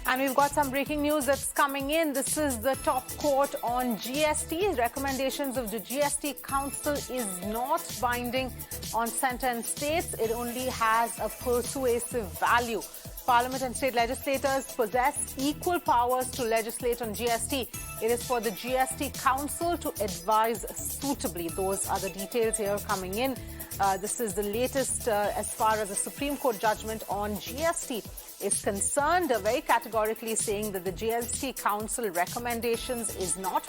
And we've got some breaking news that's coming in. This is the top court on GST. Recommendations of the GST Council is not binding on centre and states. It only has a persuasive value. Parliament and state legislators possess equal powers to legislate on GST. It is for the GST Council to advise suitably. Those are the details here coming in. This is the latest as far as the Supreme Court judgment on GST is concerned, very categorically saying that the GST Council recommendations is not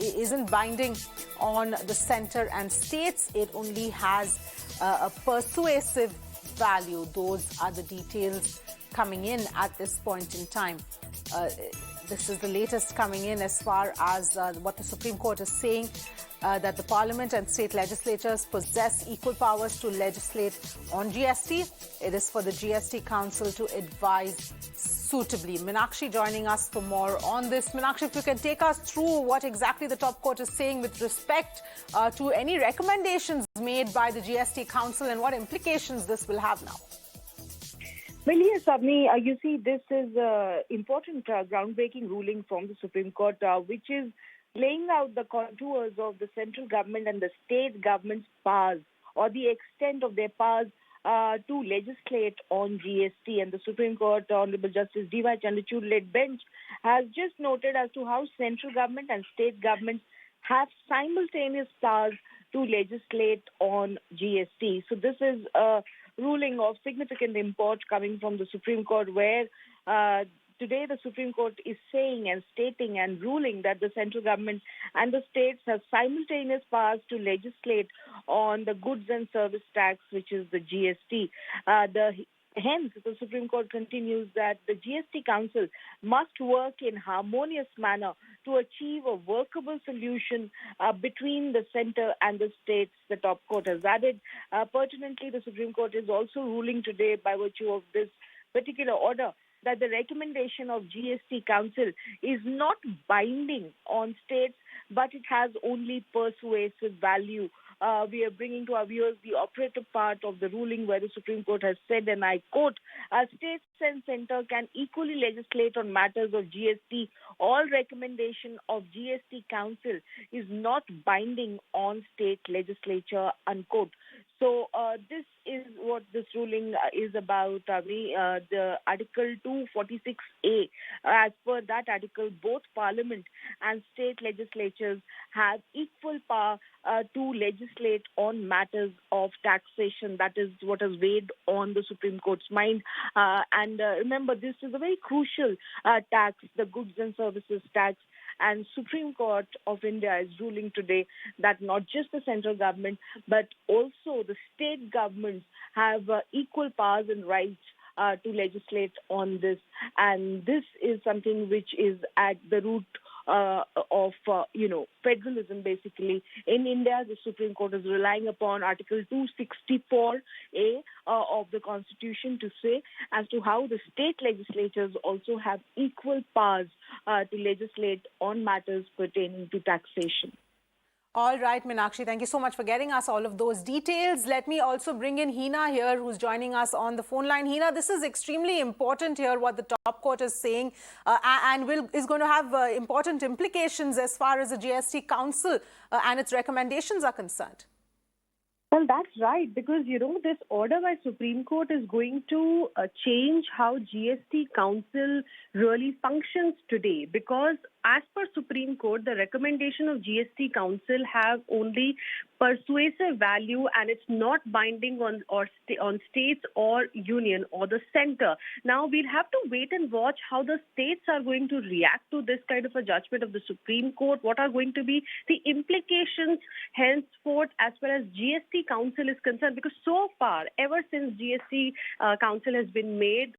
isn't binding on the centre and states. It only has a persuasive value. Those are the details coming in at this point in time. This is the latest coming in as far as what the Supreme Court is saying, that the Parliament and state legislatures possess equal powers to legislate on GST. It is for the GST Council to advise suitably. Meenakshi joining us for more on this. Meenakshi, if you can take us through what exactly the top court is saying with respect to any recommendations made by the GST Council and what implications this will have now. Well, yes, Avni, you see, this is an important groundbreaking ruling from the Supreme Court, which is laying out the contours of the central government and the state government's powers, or the extent of their powers to legislate on GST. And the Supreme Court, Honorable Justice D.Y. Chandrachud-led bench, has just noted as to how central government and state governments have simultaneous powers to legislate on GST. So this is a ruling of significant import coming from the Supreme Court, where today the Supreme Court is saying and stating and ruling that the central government and the states have simultaneous powers to legislate on the goods and service tax, which is the GST. Hence, the Supreme Court continues that the GST Council must work in harmonious manner to achieve a workable solution between the centre and the states, the top court has added. Pertinently, the Supreme Court is also ruling today, by virtue of this particular order, that the recommendation of GST Council is not binding on states, but it has only persuasive value. We are bringing to our viewers the operative part of the ruling, where the Supreme Court has said, and I quote, states and centre can equally legislate on matters of GST. All recommendation of GST Council is not binding on state legislature, unquote. So this is what this ruling is about. The Article 246A, as per that article, both Parliament and state legislatures have equal power to legislate on matters of taxation. That is what has weighed on the Supreme Court's mind. And remember, this is a very crucial tax, the goods and services tax. And Supreme Court of India is ruling today that not just the central government, but also the state governments have equal powers and rights to legislate on this. And this is something which is at the root of federalism, basically. In India, the Supreme Court is relying upon Article 264A of the Constitution to say as to how the state legislatures also have equal powers to legislate on matters pertaining to taxation. All right, Meenakshi, thank you so much for getting us all of those details. Let me also bring in Hina here, who's joining us on the phone line. Hina, this is extremely important here, what the top court is saying, and is going to have important implications as far as the GST Council and its recommendations are concerned. Well, that's right, because, this order by Supreme Court is going to change how GST Council really functions today, because as per Supreme Court, the recommendation of GST Council have only persuasive value, and it's not binding on states or union or the centre. Now, we'll have to wait and watch how the states are going to react to this kind of a judgment of the Supreme Court. What are going to be the implications henceforth as far as GST Council is concerned? Because so far, ever since GST Council has been made,